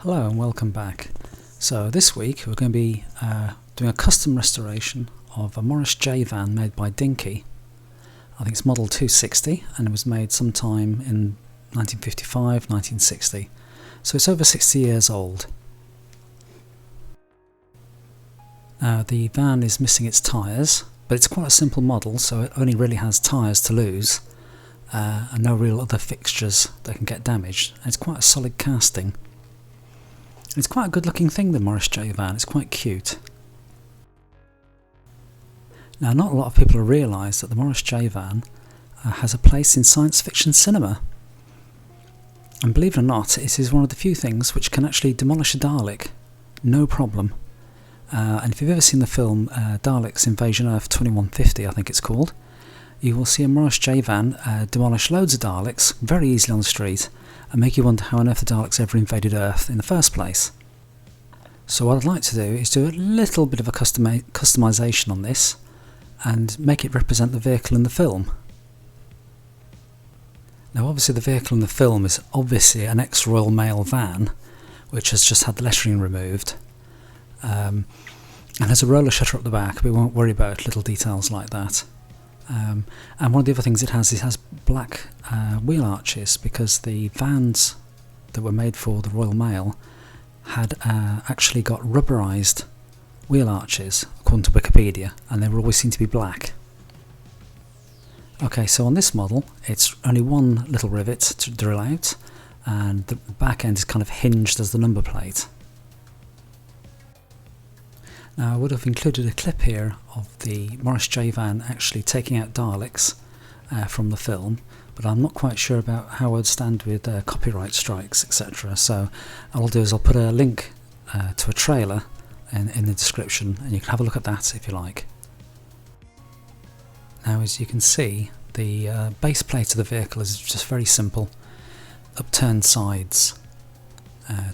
Hello and welcome back. So this week we're going to be doing a custom restoration of a Morris J van made by Dinky. I think it's model 260 and it was made sometime in 1955, 1960. So it's over 60 years old. Now the van is missing its tyres, but it's quite a simple model, so it only really has tyres to lose and no real other fixtures that can get damaged. And it's quite a solid casting. It's quite a good looking thing, the Morris J van, it's quite cute. Now not a lot of people have realised that the Morris J van has a place in science fiction cinema. And believe it or not, it is one of the few things which can actually demolish a Dalek, no problem. And if you've ever seen the film Daleks Invasion Earth 2150, I think it's called, you will see a Morris J van demolish loads of Daleks very easily on the street and make you wonder how on earth the Daleks ever invaded Earth in the first place. So what I'd like to do is do a little bit of a customisation on this and make it represent the vehicle in the film. Now obviously the vehicle in the film is obviously an ex-Royal Mail van which has just had the lettering removed and has a roller shutter up the back. We won't worry about little details like that. And one of the other things it has black wheel arches, because the vans that were made for the Royal Mail had actually got rubberised wheel arches, according to Wikipedia, and they were always seen to be black. Okay, so on this model it's only one little rivet to drill out, and the back end is kind of hinged as the number plate. Now I would have included a clip here of the Morris J van actually taking out Daleks from the film, but I'm not quite sure about how I would stand with copyright strikes, etc. So all I'll do is I'll put a link to a trailer in the description, and you can have a look at that if you like. Now as you can see, the base plate of the vehicle is just very simple. Upturned sides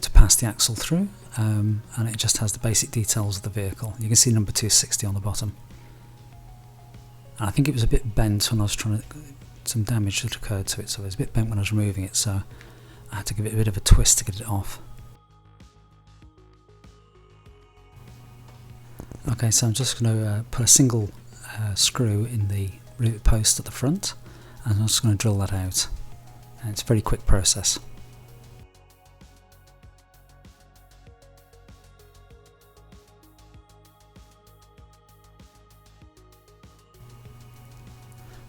to pass the axle through, and it just has the basic details of the vehicle. You can see number 260 on the bottom. And I think it was a bit bent when I was trying to... some damage that occurred to it, so it was a bit bent when I was removing it, so I had to give it a bit of a twist to get it off. Okay, so I'm just going to put a single screw in the rivet post at the front, and I'm just going to drill that out. And it's a very quick process.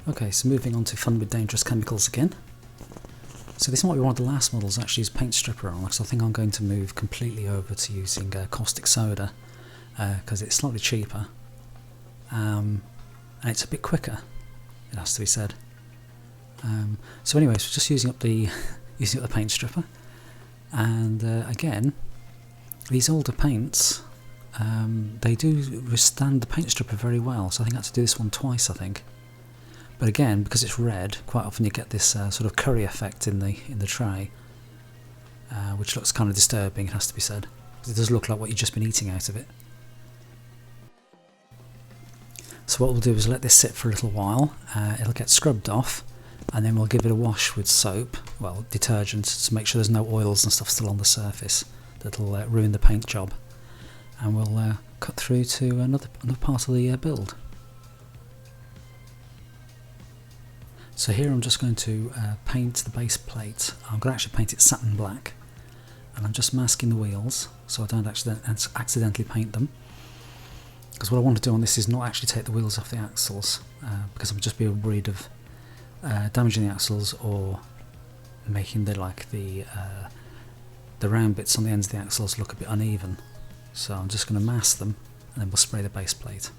Okay, so moving on to fun with dangerous chemicals again. So this might be one of the last models I actually use paint stripper on, because I think I'm going to move completely over to using caustic soda, because it's slightly cheaper and it's a bit quicker, it has to be said. So anyways, we're just using up the paint stripper, and again, these older paints, they do withstand the paint stripper very well, so I think I had to do this one twice, I think. But again, because it's red, quite often you get this sort of curry effect in the tray, which looks kind of disturbing, it has to be said. It does look like what you've just been eating out of it. So what we'll do is let this sit for a little while, it'll get scrubbed off, and then we'll give it a wash with soap, well, detergent, to make sure there's no oils and stuff still on the surface that'll ruin the paint job. And we'll cut through to another part of the build. So here I'm just going to paint the base plate. I'm going to actually paint it satin black, and I'm just masking the wheels so I don't accidentally paint them, because what I want to do on this is not actually take the wheels off the axles, because I'm just being worried of damaging the axles or making the round bits on the ends of the axles look a bit uneven. So I'm just going to mask them, and then we'll spray the base plate.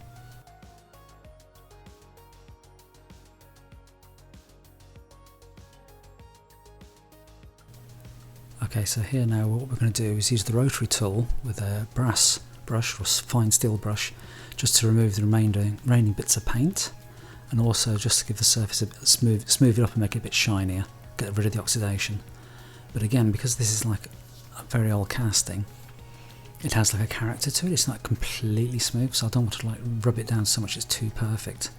Okay, so here now what we're going to do is use the rotary tool with a brass brush or fine steel brush just to remove the remaining bits of paint, and also just to give the surface a bit smooth it up and make it a bit shinier, get rid of the oxidation. But again, because this is like a very old casting, it has like a character to it. It's not completely smooth, so I don't want to like rub it down so much it's too perfect,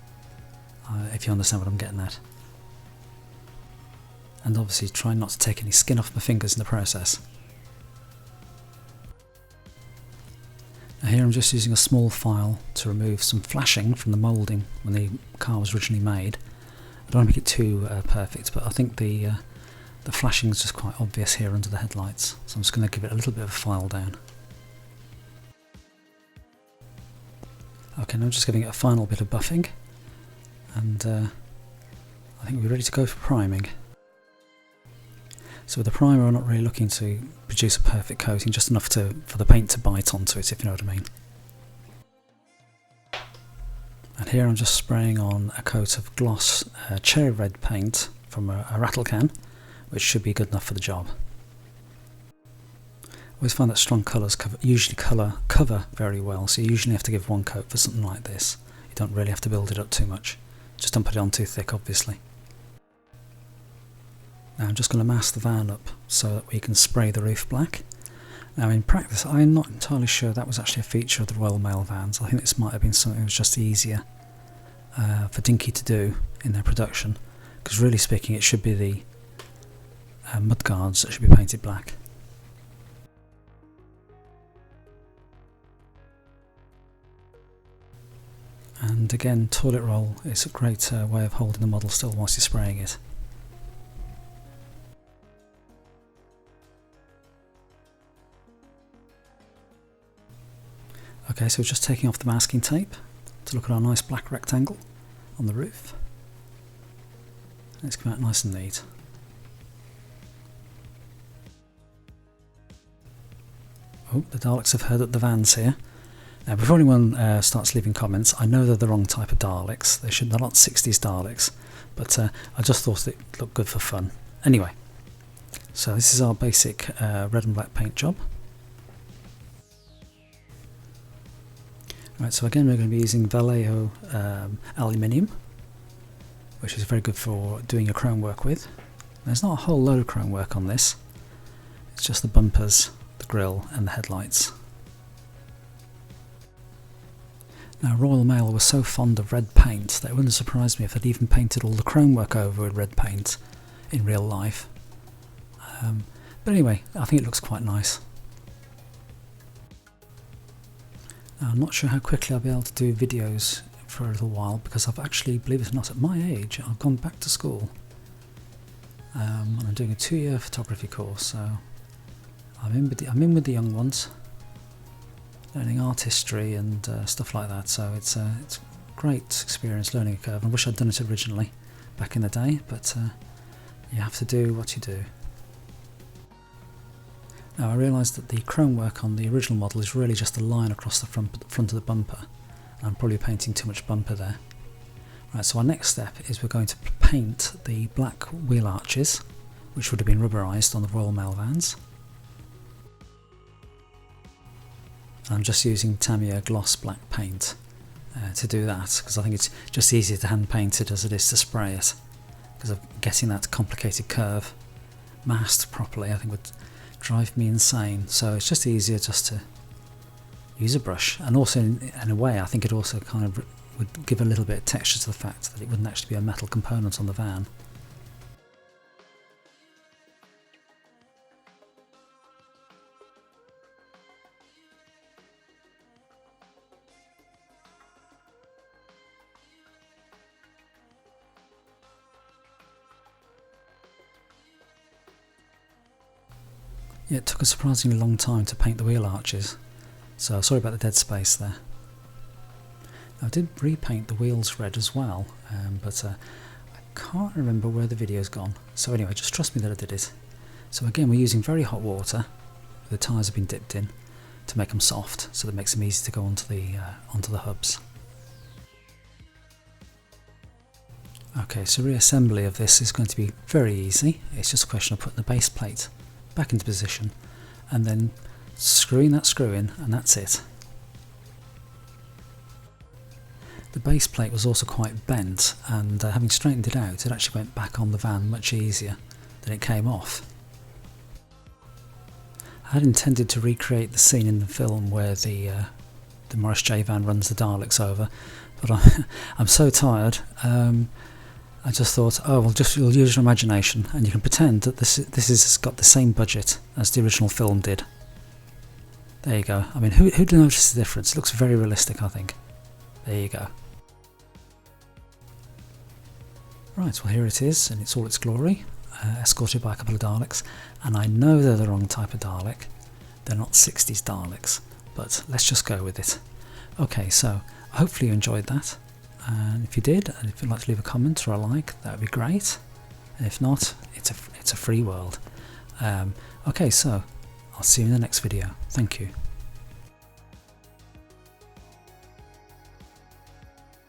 if you understand what I'm getting at. And obviously try not to take any skin off my fingers in the process. Here I'm just using a small file to remove some flashing from the moulding when the car was originally made. I don't want to make it too perfect, but I think the flashing is just quite obvious here under the headlights, so I'm just going to give it a little bit of a file down. Okay, now I'm just giving it a final bit of buffing, and I think we're ready to go for priming. So with the primer I'm not really looking to produce a perfect coating, just enough for the paint to bite onto it, if you know what I mean. And here I'm just spraying on a coat of gloss cherry red paint from a rattle can, which should be good enough for the job. I always find that strong colours usually cover very well, so you usually have to give one coat for something like this. You don't really have to build it up too much. Just don't put it on too thick, obviously. Now I'm just going to mask the van up so that we can spray the roof black. Now in practice I'm not entirely sure that was actually a feature of the Royal Mail vans. I think this might have been something that was just easier for Dinky to do in their production, because really speaking it should be the mudguards that should be painted black. And again, toilet roll is a great way of holding the model still whilst you're spraying it. Okay, so we're just taking off the masking tape to look at our nice black rectangle on the roof. And it's come out nice and neat. Oh, the Daleks have heard that the van's here. Now, before anyone starts leaving comments, I know they're the wrong type of Daleks. They're not 60s Daleks, but I just thought it looked good for fun. Anyway, so this is our basic red and black paint job. Right, so again we're going to be using Vallejo aluminium, which is very good for doing your chrome work with. There's not a whole load of chrome work on this, it's just the bumpers, the grille and the headlights. Now Royal Mail was so fond of red paint that it wouldn't surprise me if they'd even painted all the chrome work over with red paint in real life. But anyway, I think it looks quite nice. I'm not sure how quickly I'll be able to do videos for a little while, because I've actually, believe it or not, at my age I've gone back to school and I'm doing a 2-year photography course, so I'm in with the young ones, learning art history and stuff like that, so it's a great experience, learning a curve. I wish I'd done it originally back in the day, but you have to do what you do. Now I realised that the chrome work on the original model is really just a line across the front of the bumper. I'm probably painting too much bumper there. Right, so our next step is we're going to paint the black wheel arches, which would have been rubberised on the Royal Mail vans. I'm just using Tamiya gloss black paint to do that, because I think it's just easier to hand paint it as it is to spray it, because of getting that complicated curve masked properly I think would drive me insane. So it's just easier just to use a brush, and also in a way I think it also kind of would give a little bit of texture to the fact that it wouldn't actually be a metal component on the van. Yeah, it took a surprisingly long time to paint the wheel arches, so sorry about the dead space there. I did repaint the wheels red as well, but I can't remember where the video's gone, so anyway, just trust me that I did it. So again, we're using very hot water, the tyres have been dipped in to make them soft, so that makes them easy to go onto the hubs. Okay, so reassembly of this is going to be very easy. It's just a question of putting the base plate back into position and then screwing that screw in, and that's it. The base plate was also quite bent, and having straightened it out, it actually went back on the van much easier than it came off. I had intended to recreate the scene in the film where the Morris J van runs the Daleks over, but I'm so tired. I just thought, oh, we'll use your imagination, and you can pretend that this has got the same budget as the original film did. There you go. I mean, who'd notice the difference? It looks very realistic, I think. There you go. Right, well here it is in all its glory, escorted by a couple of Daleks, and I know they're the wrong type of Dalek. They're not 60s Daleks, but let's just go with it. Okay, so hopefully you enjoyed that, and if you did, and if you'd like to leave a comment or a like, that would be great. And if not, it's a free world. Okay, so I'll see you in the next video. Thank you.